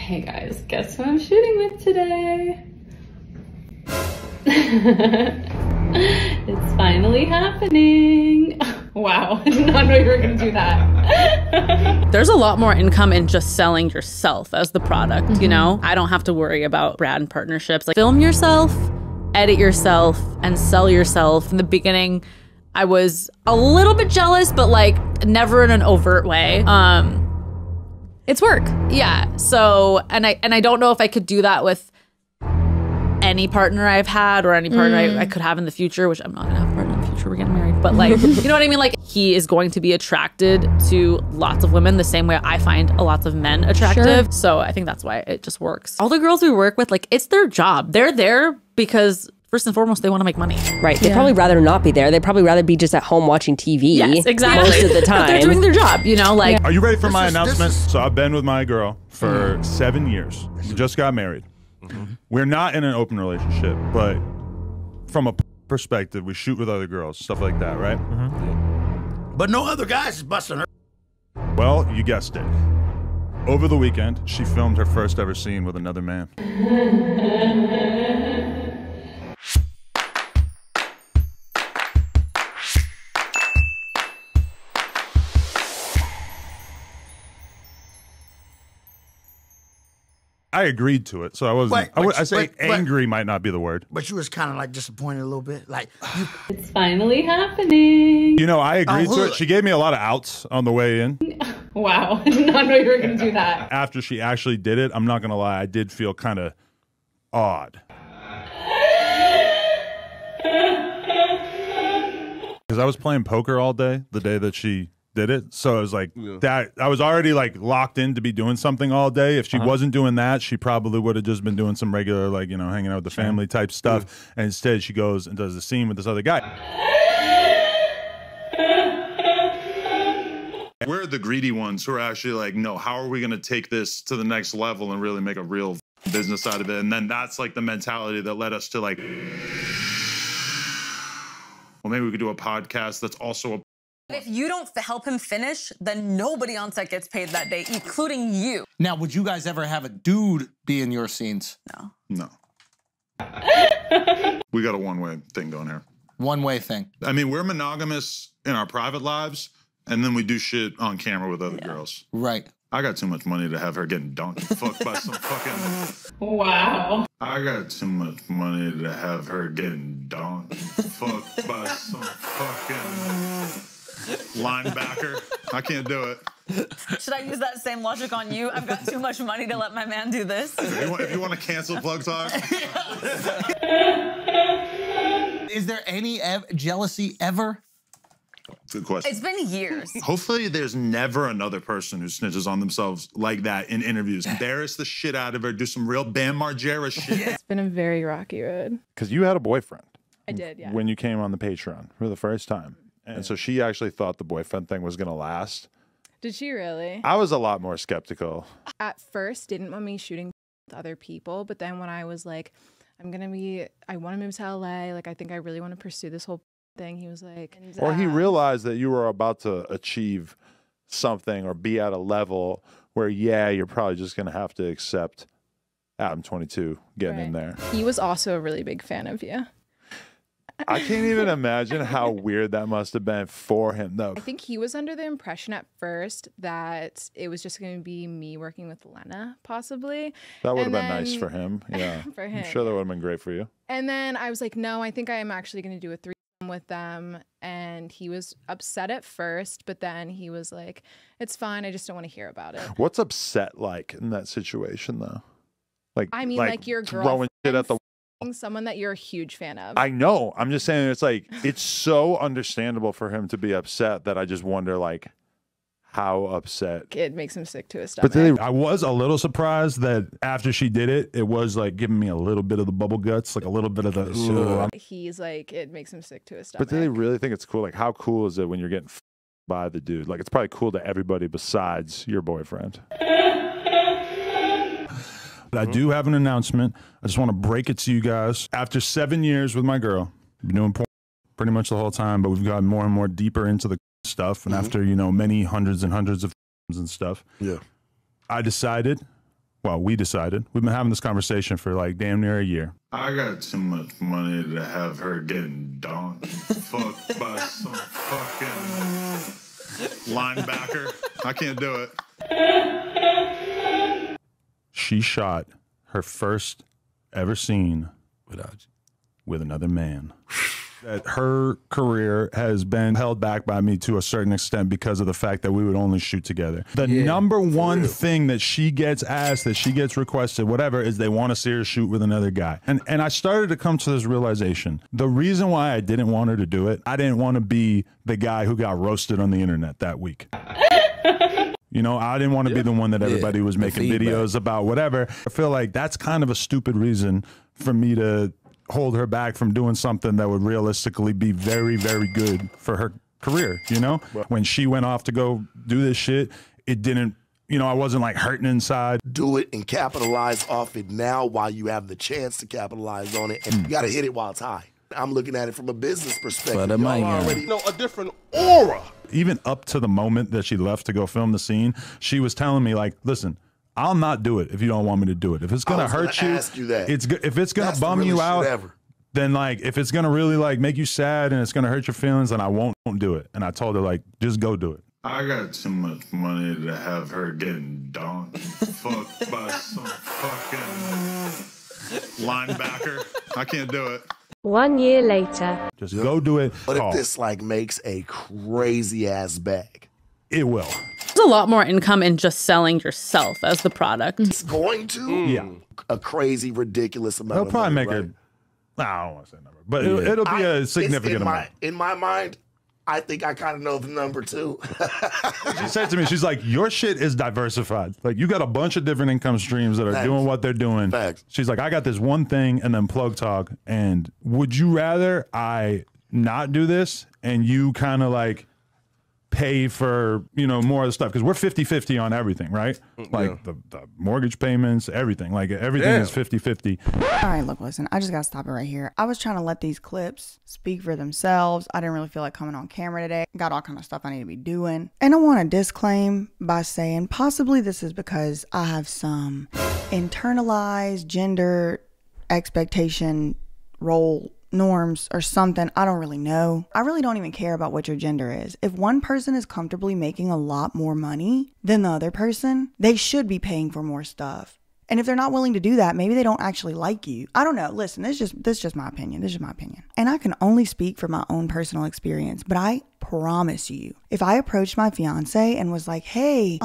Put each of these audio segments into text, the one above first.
Hey guys, guess who I'm shooting with today? It's finally happening. Wow, I did not know you were gonna do that. There's a lot more income in just selling yourself as the product, you know? I don't have to worry about brand partnerships. Like, film yourself, edit yourself, and sell yourself. In the beginning, I was a little bit jealous, but like never in an overt way. It's work. Yeah. So, and I don't know if I could do that with any partner I've had or any partner I could have in the future, which I'm not gonna have a partner in the future. We're getting married, but like, you know what I mean? Like, he is going to be attracted to lots of women the same way I find a lots of men attractive. Sure. So I think that's why it just works. All the girls we work with, like, it's their job. They're there because first and foremost, they want to make money. Right. They'd probably rather not be there. They'd probably rather be just at home watching TV. Yes, exactly. Most of the time. But they're doing their job, you know? Like, are you ready for my announcement? So I've been with my girl for 7 years. We just got married. We're not in an open relationship, but from a perspective, we shoot with other girls, stuff like that, right? But no other guys is busting her. Well, you guessed it. Over the weekend, she filmed her first ever scene with another man. I agreed to it, so I wasn't. I say angry might not be the word. But you was kind of like disappointed a little bit, like. It's finally happening. You know, I agreed to it. She gave me a lot of outs on the way in. Wow, I did not know you were going to do that. After she actually did it, I'm not gonna lie, I did feel kind of odd. Because I was playing poker all day, the day that she did it, so it was like that. I was already like locked in to be doing something all day. If she wasn't doing that, she probably would have just been doing some regular, like, you know, hanging out with the family type stuff. And instead, she goes and does the scene with this other guy. We're the greedy ones who are actually like, no, how are we going to take this to the next level and really make a real business out of it? And then that's like the mentality that led us to like, well, maybe we could do a podcast that's also a. If you don't help him finish, then nobody on set gets paid that day, including you. Now, would you guys ever have a dude be in your scenes? No. No. We got a one-way thing going here. One-way thing. I mean, we're monogamous in our private lives, and then we do shit on camera with other girls. Right. I got too much money to have her getting donkey fucked by some fucking... Wow. I got too much money to have her getting donkey fucked by some fucking... linebacker. I can't do it. Should I use that same logic on you? I've got too much money to let my man do this. If you want to cancel Plug Talk. Is there any jealousy ever? Good question. It's been years. Hopefully there's never another person who snitches on themselves like that in interviews. Embarrass the shit out of her, do some real Bam Margera shit. It's been a very rocky road. Because you had a boyfriend. I did, yeah. When you came on the Patreon for the first time. And so she actually thought the boyfriend thing was going to last. Did she really? I was a lot more skeptical. At first, didn't want me shooting with other people. But then when I was like, I want to move to LA. Like, I think I really want to pursue this whole thing. He was like... Or he realized that you were about to achieve something or be at a level where, yeah, you're probably just going to have to accept Adam22 getting in there. He was also a really big fan of you. I can't even imagine how weird that must have been for him, though. I think he was under the impression at first that it was just going to be me working with Lena, possibly. That would have been nice for him. Yeah. For him. I'm sure that would have been great for you. And then I was like, no, I think I am actually going to do a threesome with them. And he was upset at first, but then he was like, it's fine. I just don't want to hear about it. What's upset like in that situation, though? Like, I mean, like your girlfriend throwing shit at the someone that you're a huge fan of. I know. I'm just saying it's like, it's so understandable for him to be upset that I just wonder, like, how upset. It makes him sick to his stomach. But I was a little surprised that after she did it, it was like giving me a little bit of the bubble guts, like a little bit of the... He's like, it makes him sick to his stomach. But do they really think it's cool? Like, how cool is it when you're getting by the dude? Like, it's probably cool to everybody besides your boyfriend. But I do have an announcement. I just want to break it to you guys. After 7 years with my girl, I've been doing porn pretty much the whole time, but we've gotten more and more deeper into the stuff. And after, you know, many hundreds and hundreds of and stuff, I decided well, we decided, we've been having this conversation for like damn near a year. I got too much money to have her getting donkey fucked by some fucking linebacker. I can't do it. She shot her first ever scene with another man. That her career has been held back by me to a certain extent because of the fact that we would only shoot together. The number one thing that she gets asked, that she gets requested, whatever, is they want to see her shoot with another guy. And I started to come to this realization. The reason why I didn't want her to do it, I didn't want to be the guy who got roasted on the internet that week. You know, I didn't want to be the one that everybody was making videos about, whatever. I feel like that's kind of a stupid reason for me to hold her back from doing something that would realistically be very, very good for her career, you know? When she went off to go do this shit, it didn't, you know, I wasn't like hurting inside. Do it and capitalize off it now while you have the chance to capitalize on it. And you got to hit it while it's high. I'm looking at it from a business perspective. Y'all already know a different aura. Even up to the moment that she left to go film the scene, she was telling me like, listen, I'll not do it if you don't want me to do it. If it's gonna hurt you, if it's gonna bum you out, then like if it's gonna really like make you sad and it's gonna hurt your feelings, then I won't do it. And I told her like, just go do it. I got too much money to have her getting donkey fucked by some fucking linebacker. I can't do it. 1 year later. Just go do it. But if this like makes a crazy ass bag, it will. There's a lot more income in just selling yourself as the product. It's going to? Yeah. A crazy, ridiculous amount They'll of probably money, make right? I don't want to say a number, but it'll be a significant amount. In my mind, I think I kind of know the number too. She said to me, she's like, your shit is diversified. Like you got a bunch of different income streams that are doing what they're doing. She's like, I got this one thing and then plug talk. And would you rather I not do this and you kind of like pay for, you know, more of the stuff? Because we're 50-50 on everything, right? Like the mortgage payments, everything. Like everything is 50-50. All right, look, listen, I just got to stop it right here. I was trying to let these clips speak for themselves. I didn't really feel like coming on camera today. Got all kind of stuff I need to be doing. And I want to disclaim by saying possibly this is because I have some internalized gender expectation role norms or something. I don't really know. I really don't even care about what your gender is. If one person is comfortably making a lot more money than the other person, they should be paying for more stuff. And if they're not willing to do that, maybe they don't actually like you. I don't know. Listen, this is just my opinion. This is my opinion. And I can only speak from my own personal experience, but I promise you, if I approached my fiance and was like, hey,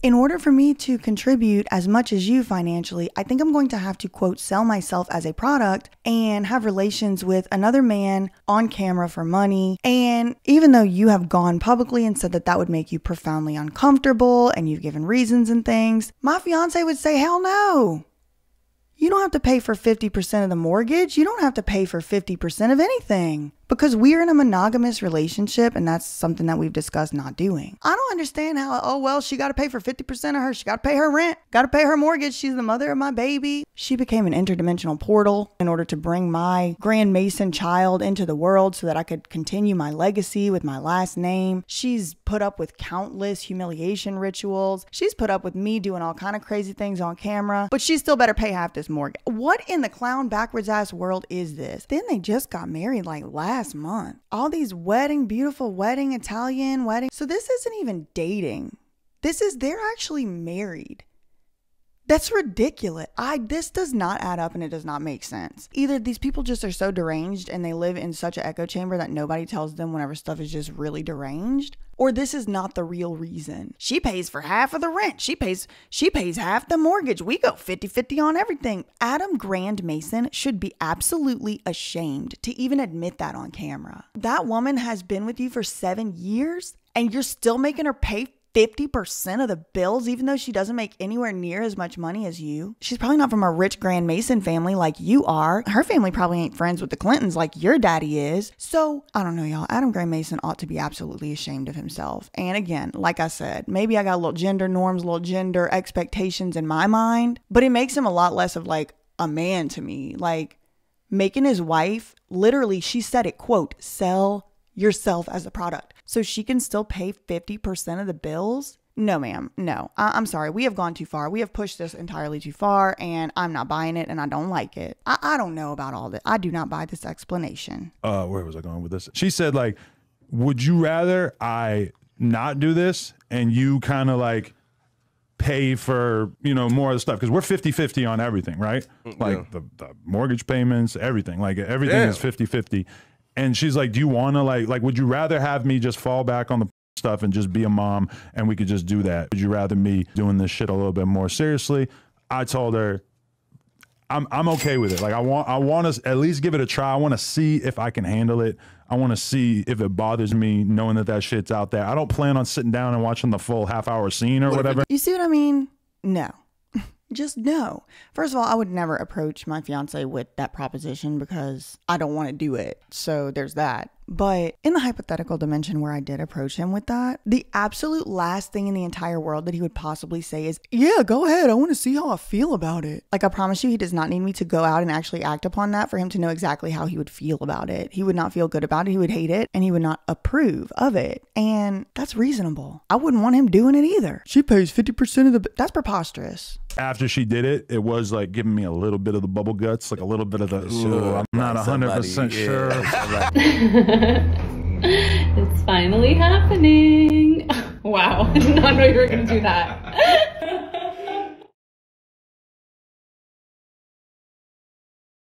in order for me to contribute as much as you financially, I think I'm going to have to, quote, sell myself as a product and have relations with another man on camera for money. And even though you have gone publicly and said that that would make you profoundly uncomfortable and you've given reasons and things, my fiance would say, hell no. You don't have to pay for 50% of the mortgage. You don't have to pay for 50% of anything because we're in a monogamous relationship and that's something that we've discussed not doing. I don't understand how, oh, well, she got to pay for 50% of her. She got to pay her rent, got to pay her mortgage. She's the mother of my baby. She became an interdimensional portal in order to bring my Grandmason child into the world so that I could continue my legacy with my last name. She's put up with countless humiliation rituals. She's put up with me doing all kind of crazy things on camera, but she still better pay half this mortgage. What in the clown backwards ass world is this? Then they just got married like last month. All these beautiful wedding, Italian wedding. So this isn't even dating. They're actually married. That's ridiculous. This does not add up and it does not make sense. Either these people just are so deranged and they live in such an echo chamber that nobody tells them whenever stuff is just really deranged, or this is not the real reason. She pays for half of the rent. She pays half the mortgage. We go 50-50 on everything. Adam Grandmason should be absolutely ashamed to even admit that on camera. That woman has been with you for 7 years and you're still making her pay 50% of the bills, even though she doesn't make anywhere near as much money as you. She's probably not from a rich Grandmason family like you are. Her family probably ain't friends with the Clintons like your daddy is. So, I don't know, y'all. Adam Grandmason ought to be absolutely ashamed of himself. And again, like I said, maybe I got little gender norms, little gender expectations in my mind, but it makes him a lot less of like a man to me. Like making his wife, literally, she said it, quote, sell yourself as a product so she can still pay 50% of the bills. No, ma'am. No. I'm sorry. We have gone too far. We have pushed this entirely too far, and I'm not buying it, and I don't like it. I don't know about all this. I do not buy this explanation. Where was I going with this? She said, like, would you rather I not do this and you kind of like pay for, you know, more of the stuff? Because we're 50-50 on everything, right? Like the mortgage payments, everything. Like everything is 50-50. And she's like, do you want to like, would you rather have me just fall back on the stuff and just be a mom and we could just do that? Would you rather me doing this shit a little bit more seriously? I told her, I'm okay with it. Like I want to at least give it a try. I want to see if I can handle it. I want to see if it bothers me knowing that shit's out there. I don't plan on sitting down and watching the full half-hour scene or whatever. You see what I mean? No. Just no. First of all, I would never approach my fiance with that proposition because I don't want to do it. So there's that. But in the hypothetical dimension where I did approach him with that, the absolute last thing in the entire world that he would possibly say is, yeah, go ahead. I want to see how I feel about it. Like, I promise you, he does not need me to go out and actually act upon that for him to know exactly how he would feel about it. He would not feel good about it. He would hate it and he would not approve of it. And that's reasonable. I wouldn't want him doing it either. She pays 50% of the... That's preposterous. After she did it, it was like giving me a little bit of the bubble guts, like a little bit of the, I'm not 100% sure. It's finally happening. Wow, I did not know you were going to do that.